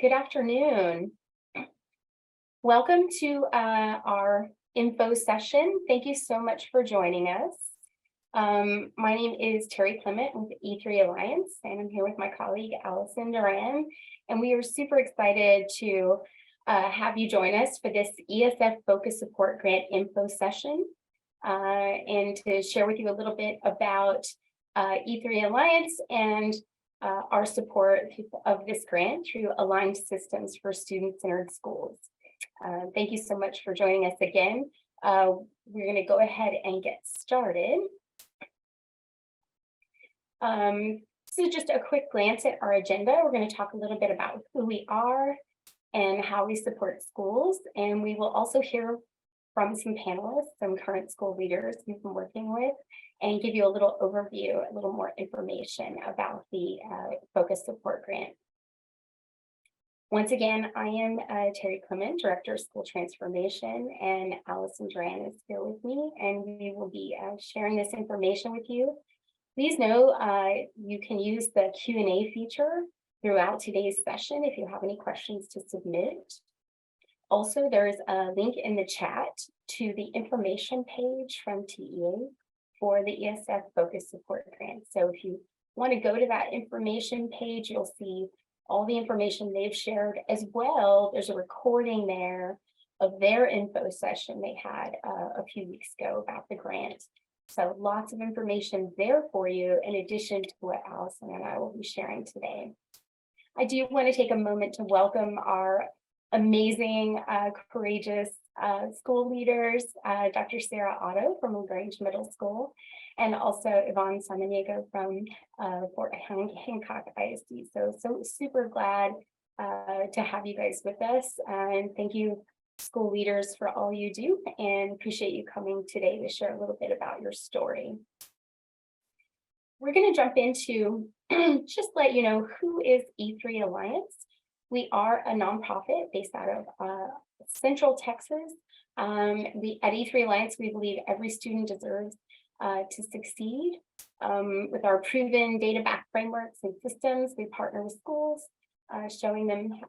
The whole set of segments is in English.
Good afternoon. Welcome to our info session. Thank you so much for joining us. My name is Terry Clement with E3 Alliance, and I'm here with my colleague Allison Duran, and we are super excited to have you join us for this ESF-Focused Support Grant info session and to share with you a little bit about E3 Alliance and our support of this grant through Aligned Systems for Student-Centered Schools. Thank you so much for joining us again. We're going to go ahead and get started. So just a quick glance at our agenda. We're going to talk a little bit about who we are and how we support schools. And we will also hear from some panelists, some current school leaders we've been working with, and give you a little overview, a little more information about the Focus Support Grant. Once again, I am Terry Clement, Director of School Transformation, and Allison Duran is here with me, and we will be sharing this information with you. Please know you can use the Q&A feature throughout today's session if you have any questions to submit. Also, there is a link in the chat to the information page from TEA for the ESF Focus Support Grant. So if you want to go to that information page, you'll see all the information they've shared as well. There's a recording there of their info session they had a few weeks ago about the grant. So lots of information there for you in addition to what Allison and I will be sharing today. I do want to take a moment to welcome our amazing, courageous school leaders, Dr. Sarah Otto from LaGrange Middle School, and also Yvonne Samaniego from Fort Hancock ISD. So super glad to have you guys with us, and thank you, school leaders, for all you do, and appreciate you coming today to share a little bit about your story. We're going to jump into just let you know who is E3 Alliance. We are a nonprofit based out of Central Texas. At E3 Alliance, we believe every student deserves to succeed. With our proven data-backed frameworks and systems, we partner with schools, showing them,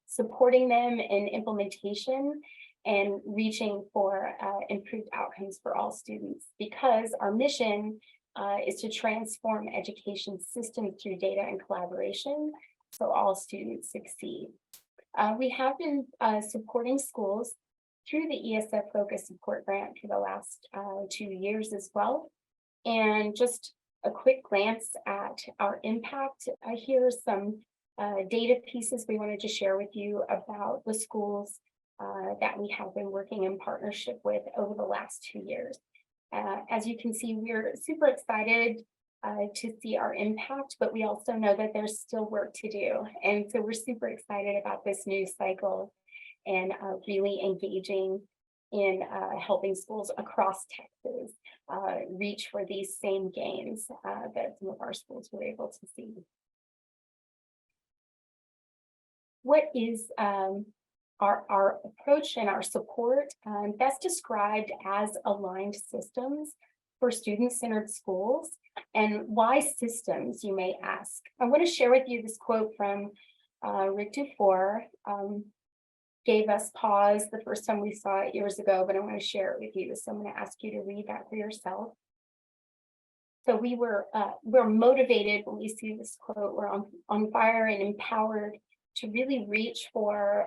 supporting them in implementation and reaching for improved outcomes for all students, because our mission is to transform education systems through data and collaboration so all students succeed. We have been supporting schools through the ESF Focus Support Grant for the last 2 years as well. And just a quick glance at our impact, here are some data pieces we wanted to share with you about the schools that we have been working in partnership with over the last 2 years. As you can see, we're super excited to see our impact, but we also know that there's still work to do. And so we're super excited about this new cycle and really engaging in helping schools across Texas reach for these same gains that some of our schools were able to see. What is our approach and our support? Best described as aligned systems for student-centered schools. And why systems, you may ask? I want to share with you this quote from Rick Dufour. Gave us pause the first time we saw it years ago, but I want to share it with you. So I'm going to ask you to read that for yourself. So we're motivated when we see this quote. We're on fire and empowered to really reach for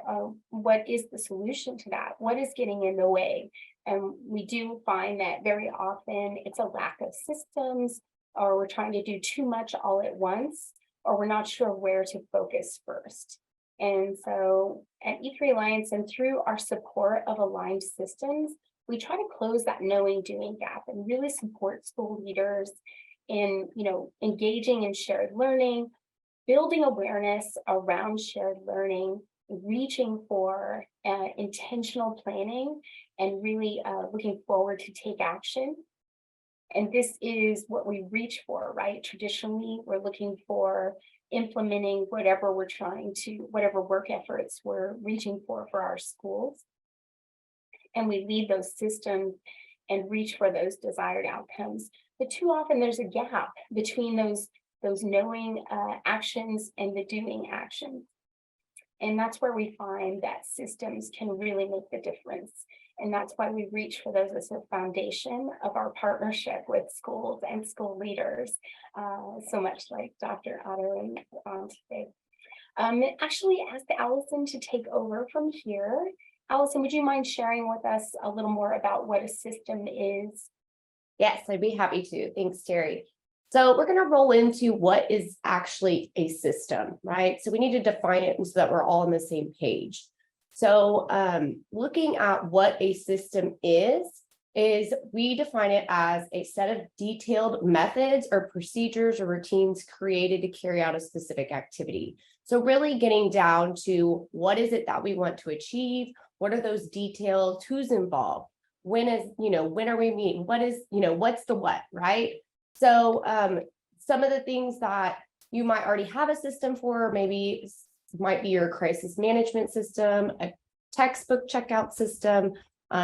what is the solution to that? What is getting in the way? And we do find that very often it's a lack of systems, or we're trying to do too much all at once, or we're not sure where to focus first. And so at E3 Alliance and through our support of aligned systems, we try to close that knowing doing gap and really support school leaders in, engaging in shared learning, building awareness around shared learning, reaching for intentional planning, and really looking forward to take action. And this is what we reach for, right? Traditionally, we're looking for implementing whatever whatever work efforts we're reaching for our schools. And we lead those systems and reach for those desired outcomes. But too often there's a gap between those knowing actions and the doing actions. And that's where we find that systems can really make the difference. And that's why we reach for those as the foundation of our partnership with schools and school leaders, so much like Dr. Otto and today. Actually asked Allison to take over from here. Allison, would you mind sharing with us a little more about what a system is? Yes, I'd be happy to. Thanks, Terry. So we're going to roll into what is actually a system, right? So we need to define it so that we're all on the same page. So looking at what a system is we define it as a set of detailed methods or procedures or routines created to carry out a specific activity. So really getting down to what is it that we want to achieve? What are those details? Who's involved? When are we meeting? What is, what's the what, right? So some of the things that you might already have a system for, maybe might be your crisis management system, a textbook checkout system,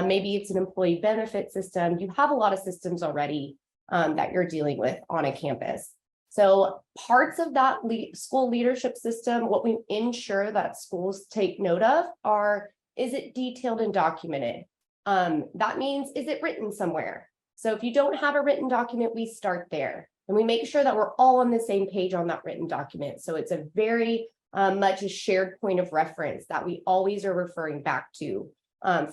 maybe it's an employee benefit system. You have a lot of systems already that you're dealing with on a campus. So parts of that school leadership system, what we ensure that schools take note of are, is it detailed and documented? That means, is it written somewhere? So if you don't have a written document, we start there and we make sure that we're all on the same page on that written document. So it's a very much a shared point of reference that we always are referring back to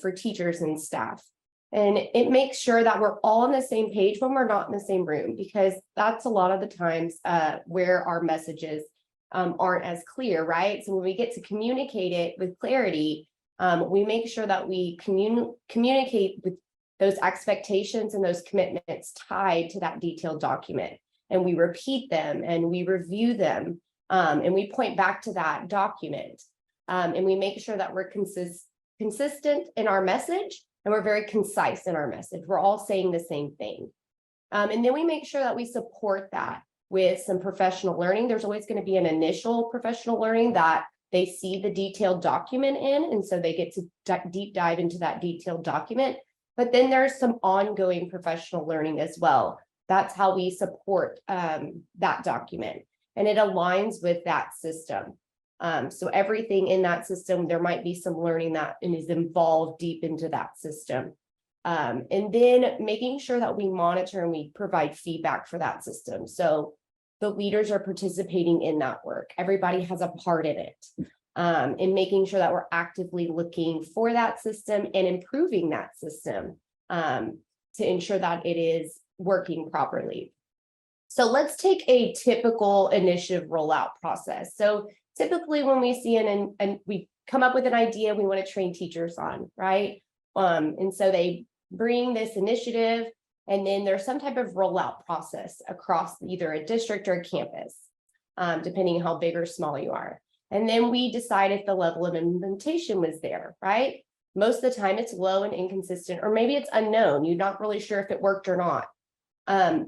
for teachers and staff. And it makes sure that we're all on the same page when we're not in the same room, because that's a lot of the times where our messages aren't as clear, right? So when we get to communicate it with clarity, we make sure that we communicate with those expectations and those commitments tied to that detailed document. And we repeat them and we review them and we point back to that document. And we make sure that we're consistent in our message and we're very concise in our message. We're all saying the same thing. And then we make sure that we support that with some professional learning. There's always going to be an initial professional learning that they see the detailed document in, and so they get to deep dive into that detailed document. But then there's some ongoing professional learning as well. That's how we support that document, and it aligns with that system. So everything in that system, there might be some learning that is involved deep into that system. And then making sure that we monitor and we provide feedback for that system. So the leaders are participating in that work. Everybody has a part in it. And making sure that we're actively looking for that system and improving that system to ensure that it is working properly. So let's take a typical initiative rollout process. So typically when we see and we come up with an idea we want to train teachers on, right? And so they bring this initiative, and then there's some type of rollout process across either a district or a campus, depending how big or small you are. And then we decide if the level of implementation was there, right? Most of the time it's low and inconsistent, or maybe it's unknown. You're not really sure if it worked or not.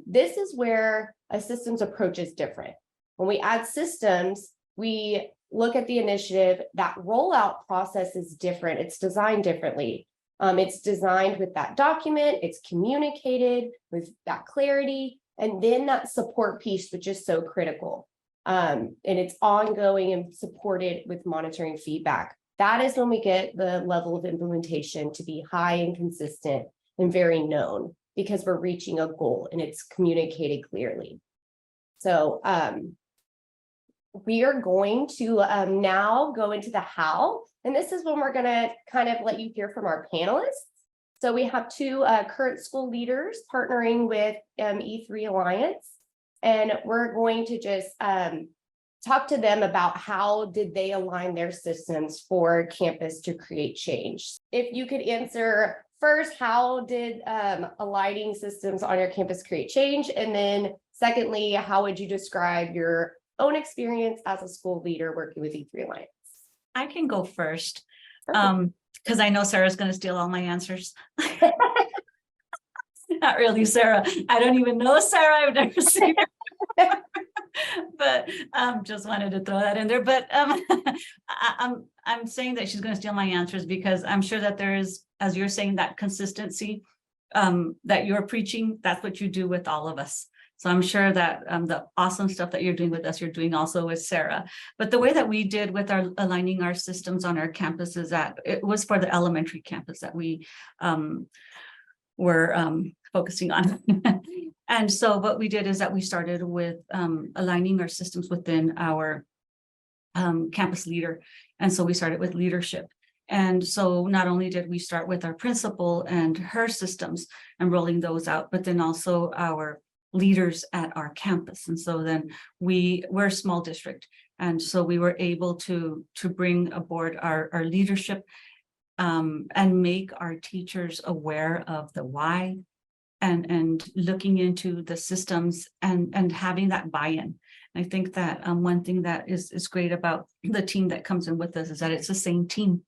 This is where a systems approach is different. When we add systems, we look at the initiative. That rollout process is different. It's designed differently. It's designed with that document, it's communicated with that clarity, and then that support piece, which is so critical. And it's ongoing and supported with monitoring feedback. That is when we get the level of implementation to be high and consistent and very known, because we're reaching a goal and it's communicated clearly. So we are going to now go into the how. And this is when we're going to kind of let you hear from our panelists. So we have two current school leaders partnering with E3 Alliance, and we're going to just talk to them about how did they align their systems for campus to create change. If you could answer first, how did aligning systems on your campus create change? And then secondly, how would you describe your own experience as a school leader working with E3 Alliance? I can go first because I know Sarah's going to steal all my answers. Not really, Sarah. I don't even know Sarah. I've never seen her. But just wanted to throw that in there. But I'm saying that she's going to steal my answers because I'm sure that there is, as you're saying, that consistency that you're preaching. That's what you do with all of us. So I'm sure that the awesome stuff that you're doing with us, you're doing also with Sarah. But the way that we did with our aligning our systems on our campus is that it was for the elementary campus that we were focusing on. And so what we did is that we started with aligning our systems within our campus leader. And so we started with leadership. And so not only did we start with our principal and her systems and rolling those out, but then also our leaders at our campus. And so then we're a small district. And so we were able to bring aboard our leadership and make our teachers aware of the why and looking into the systems and having that buy-in. I think that one thing that is great about the team that comes in with us is that it's the same team.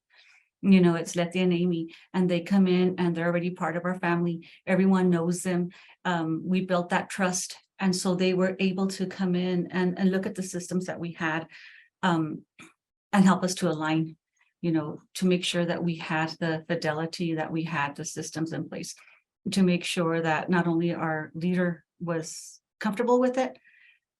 You know, it's Letty and Amy, and they come in and they're already part of our family. Everyone knows them. We built that trust. And so they were able to come in and look at the systems that we had and help us to align, you know, to make sure that we had the fidelity, that we had the systems in place, to make sure that not only our leader was comfortable with it,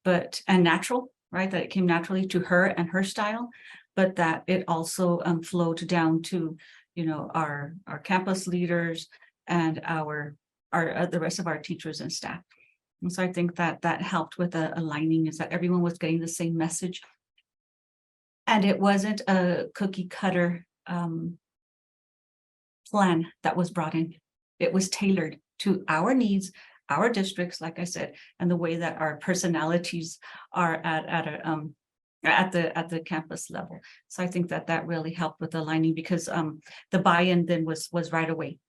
and natural, right? That it came naturally to her and her style, but that it also flowed down to, you know, our campus leaders and the rest of our teachers and staff. And so I think that helped with the aligning, is that everyone was getting the same message. And it wasn't a cookie cutter plan that was brought in. It was tailored to our needs, our districts, like I said, and the way that our personalities are at the campus level. So I think that really helped with aligning, because the buy-in then was right away,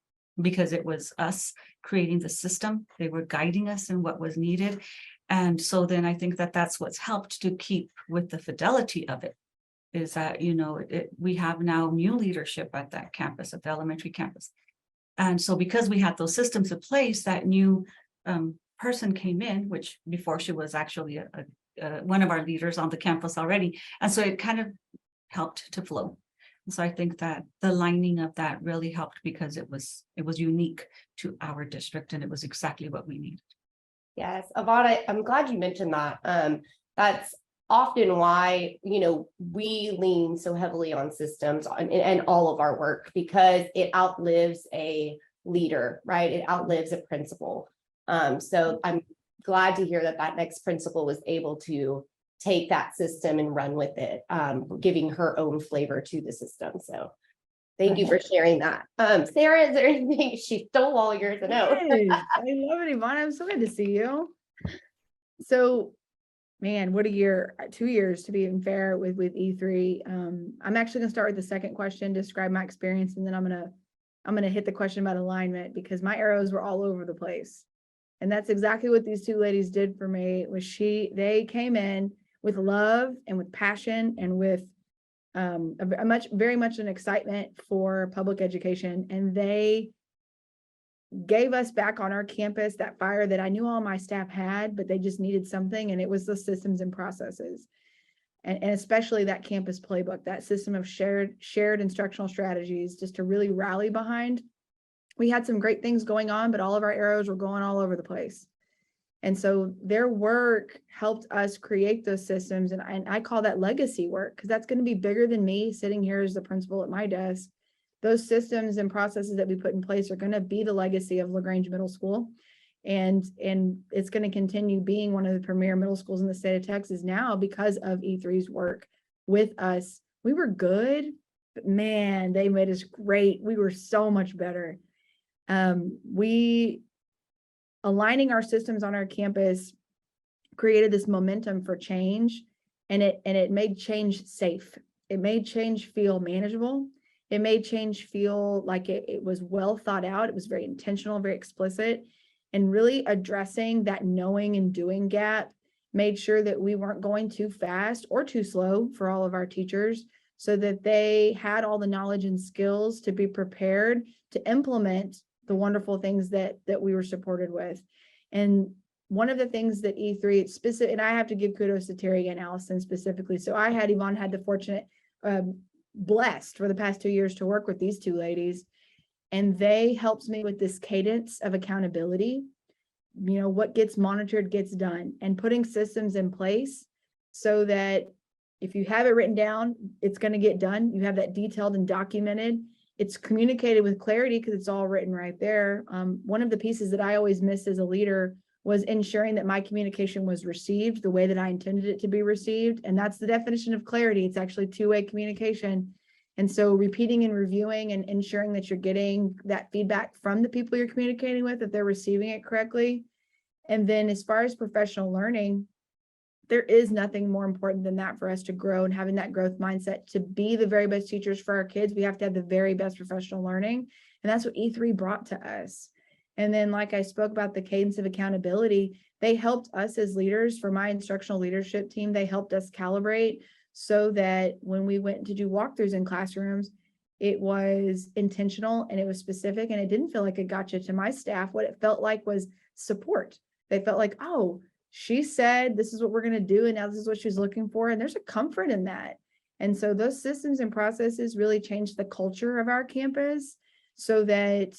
because it was us creating the system. They were guiding us in what was needed. And so then I think that's what's helped to keep with the fidelity of it, is that, you know, we have now new leadership at that campus, at the elementary campus. And so because we had those systems in place, that new person came in, which before she was actually one of our leaders on the campus already. And so it kind of helped to flow. And so I think that the lining of that really helped, because it was unique to our district and it was exactly what we needed. Yes, Yvonne, I'm glad you mentioned that. That's often why, you know, we lean so heavily on systems and all of our work, because it outlives a leader, right? It outlives a principal. So I'm glad to hear that next principal was able to take that system and run with it, giving her own flavor to the system. So thank you for sharing that. Sarah, is there anything? She stole all yours, I know. Hey, I love it, Yvonne. I'm so good to see you. So, man, what a year, 2 years to be fair with E3. I'm actually gonna start with the second question, describe my experience, and then I'm gonna hit the question about alignment, because my arrows were all over the place. And that's exactly what these two ladies did for me. They came in with love and with passion and with very much an excitement for public education, and they gave us back on our campus that fire that I knew all my staff had, but they just needed something, and it was the systems and processes, and especially that campus playbook, that system of shared instructional strategies, just to really rally behind. We had some great things going on, but all of our arrows were going all over the place. And so their work helped us create those systems. And I call that legacy work, because that's going to be bigger than me sitting here as the principal at my desk. Those systems and processes that we put in place are going to be the legacy of LaGrange Middle School. And it's going to continue being one of the premier middle schools in the state of Texas now because of E3's work with us. We were good, but man, they made us great. We were so much better. Aligning our systems on our campus created this momentum for change, and it made change safe. It made change feel manageable. It made change feel like it was well thought out. It was very intentional, very explicit, and really addressing that knowing and doing gap made sure that we weren't going too fast or too slow for all of our teachers, so that they had all the knowledge and skills to be prepared to implement the wonderful things that we were supported with. And one of the things that E3 specific, and I have to give kudos to Terry and Allison specifically. So Yvonne had the fortunate, blessed for the past 2 years to work with these two ladies, and they helped me with this cadence of accountability what gets monitored gets done, and putting systems in place so that if you have it written down, it's going to get done. You have that detailed and documented. It's communicated with clarity because it's all written right there. One of the pieces that I always missed as a leader was ensuring that my communication was received the way that I intended it to be received. And that's the definition of clarity. It's actually two-way communication. And so repeating and reviewing and ensuring that you're getting that feedback from the people you're communicating with, that they're receiving it correctly. And then as far as professional learning, there is nothing more important than that for us to grow, and having that growth mindset to be the very best teachers for our kids. We have to have the very best professional learning. And that's what E3 brought to us. And then, like I spoke about the cadence of accountability, they helped us as leaders. For my instructional leadership team, they helped us calibrate so that when we went to do walkthroughs in classrooms, it was intentional and it was specific, and it didn't feel like a gotcha to my staff. What it felt like was support. They felt like, oh, she said, this is what we're going to do, and now this is what she's looking for. And there's a comfort in that. And so those systems and processes really changed the culture of our campus so that,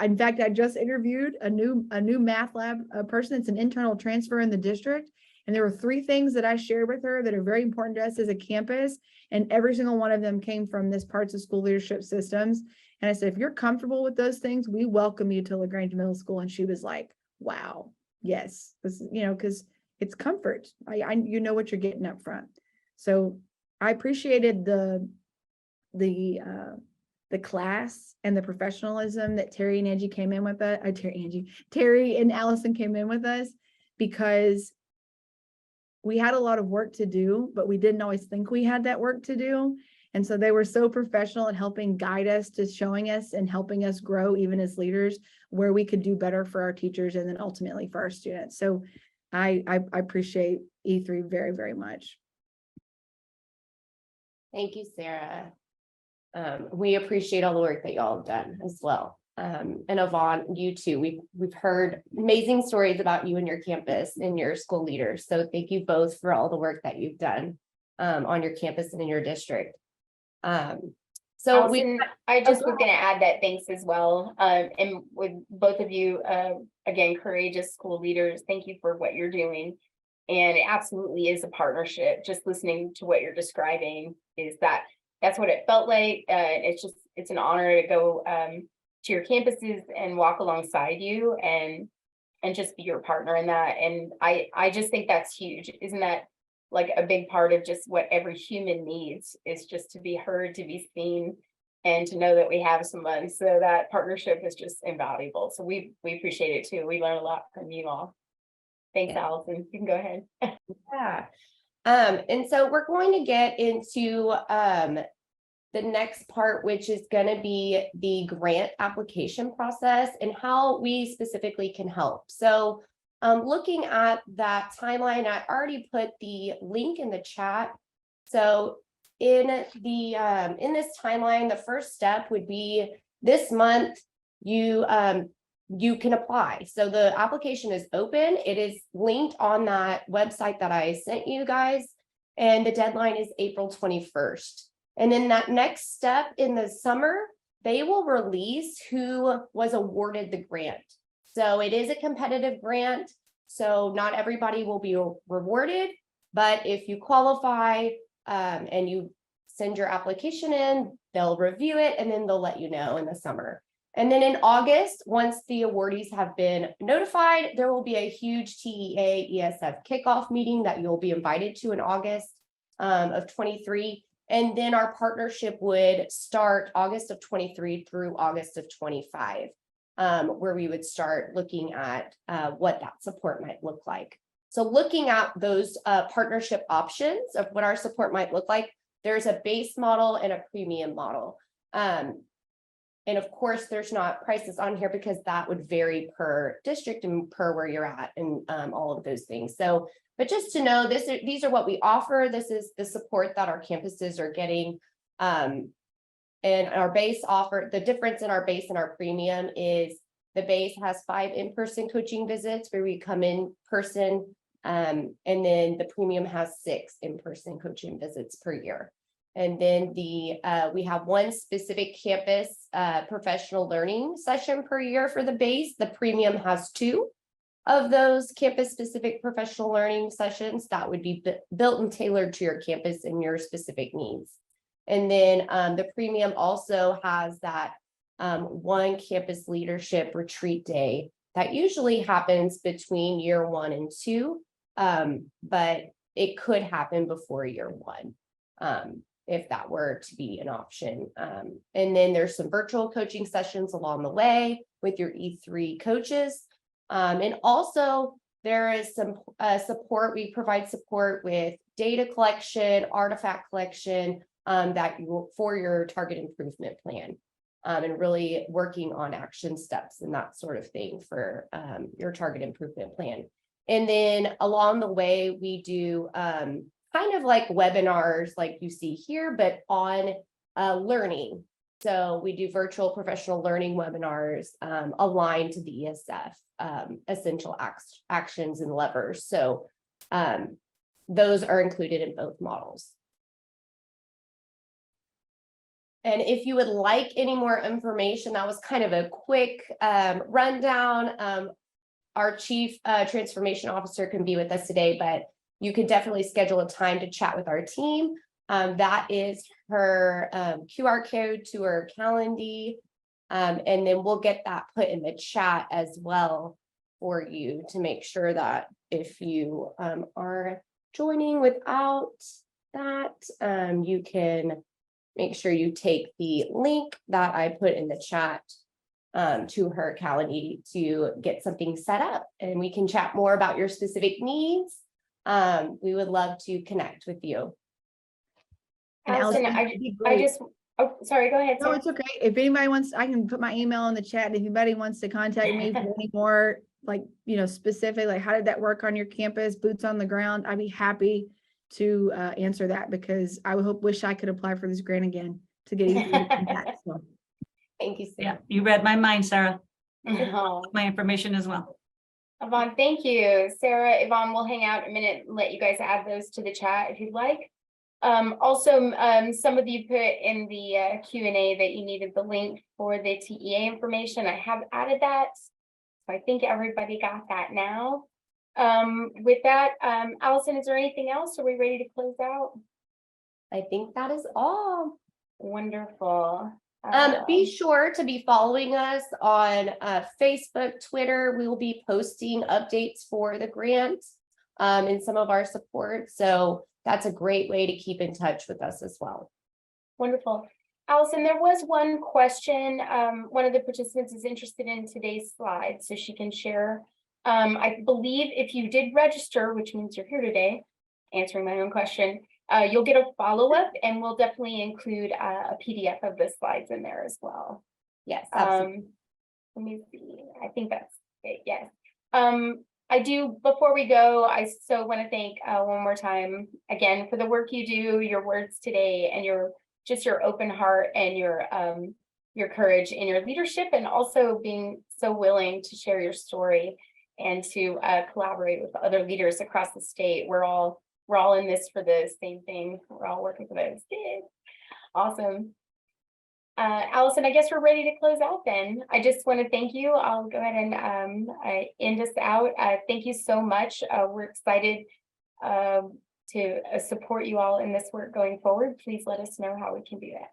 in fact, I just interviewed a new math lab person. It's an internal transfer in the district. And there were 3 things that I shared with her that are very important to us as a campus. And every single one of them came from this parts of school leadership systems. And I said, if you're comfortable with those things, we welcome you to LaGrange Middle School. And she was like, wow, yes, this is, because it's comfort. You know what you're getting up front. So I appreciated the class and the professionalism that Terry and Angie came in with us. Terry and Allison came in with us, because we had a lot of work to do, but we didn't always think we had that work to do. And so they were so professional at helping guide us, to showing us and helping us grow even as leaders, where we could do better for our teachers and then ultimately for our students. So I appreciate E3 very, very much. Thank you, Sarah. We appreciate all the work that y'all have done as well. And Yvonne, you too. We've heard amazing stories about you and your campus and your school leaders. So thank you both for all the work that you've done on your campus and in your district. Allison, I just was going to add that thanks as well. And with both of you, again, courageous school leaders, thank you for what you're doing. And it absolutely is a partnership. Just listening to what you're describing that's what it felt like. It's an honor to go to your campuses and walk alongside you and just be your partner in that. And I just think that's huge. Isn't that like a big part of just what every human needs, is just to be heard, to be seen, and to know that we have someone. So that partnership is just invaluable. So we appreciate it too. We learn a lot from you all. Thanks, Yeah. Allison. You can go ahead. Yeah. And so we're going to get into the next part, which is going to be the grant application process and how we specifically can help. So looking at that timeline, I already put the link in the chat. So in this timeline, the first step would be this month, you can apply. So the application is open. It is linked on that website that I sent you guys, and the deadline is April 21st. And then that next step in the summer, they will release who was awarded the grant. So it is a competitive grant, so not everybody will be rewarded, but if you qualify and you send your application in, they'll review it and then they'll let you know in the summer. And then in August, once the awardees have been notified, there will be a huge TEA ESF kickoff meeting that you'll be invited to in August of 23. And then our partnership would start August of 23 through August of 25, where we would start looking at what that support might look like. So looking at those partnership options of what our support might look like, there's a base model and a premium model. And of course, there's not prices on here because that would vary per district and per where you're at and all of those things. So, but just to know, these are what we offer. This is the support that our campuses are getting. And our base offer, the difference in our base and our premium is the base has 5 in-person coaching visits where we come in person. And then the premium has 6 in-person coaching visits per year. And then we have one specific campus professional learning session per year for the base. The premium has 2 of those campus specific professional learning sessions that would be built and tailored to your campus and your specific needs. And then the premium also has that one campus leadership retreat day that usually happens between year 1 and 2, but it could happen before year 1. If that were to be an option. And then there's some virtual coaching sessions along the way with your E3 coaches. And also there is some support. We provide support with data collection, artifact collection for your target improvement plan. And really working on action steps and that sort of thing for your target improvement plan. And then along the way, we do kind of like webinars like you see here, but on learning. So we do virtual professional learning webinars aligned to the ESF essential actions and levers. So those are included in both models. And if you would like any more information, that was kind of a quick rundown. Our Chief Transformation Officer can be with us today, but you could definitely schedule a time to chat with our team. That is her QR code to her calendar. And then we'll get that put in the chat as well for you to make sure that if you are joining without that, you can make sure you take the link that I put in the chat to her calendar to get something set up, and we can chat more about your specific needs. We would love to connect with you. And Allison, I just, oh, sorry, go ahead. No, Sarah. it's okay. If anybody wants, I can put my email in the chat. If anybody wants to contact me for any more, like, specific, like, how did that work on your campus, boots on the ground? I'd be happy to answer that, because I would wish I could apply for this grant again to get even that. So. Thank you, Yeah, Sarah. you read my mind, Sarah. Oh. My information as well. Yvonne, thank you. Sarah, Yvonne, we'll hang out a minute and let you guys add those to the chat if you'd like. Also, some of you put in the Q&A that you needed the link for the TEA information. I have added that. So I think everybody got that now. With that, Allison, is there anything else? Are we ready to close out? I think that is all. Wonderful. Be sure to be following us on Facebook, Twitter. We will be posting updates for the grant and some of our support. So that's a great way to keep in touch with us as well. Wonderful. Allison, there was one question. One of the participants is interested in today's slide, so she can share. I believe if you did register, which means you're here today, answering my own question, you'll get a follow-up, and we'll definitely include a PDF of the slides in there as well. Yes, absolutely. Let me see. I think that's it. Yes. I do, before we go, I so want to thank one more time again for the work you do, your words today, and your open heart and your courage in your leadership, and also being so willing to share your story and to collaborate with other leaders across the state. We're all in this for the same thing. We're all working for those kids. Awesome. Allison, I guess we're ready to close out then. I just want to thank you. I'll go ahead and end us out. Thank you so much. We're excited to support you all in this work going forward. Please let us know how we can do that.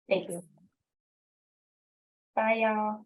Thanks. Thank you. Bye, y'all.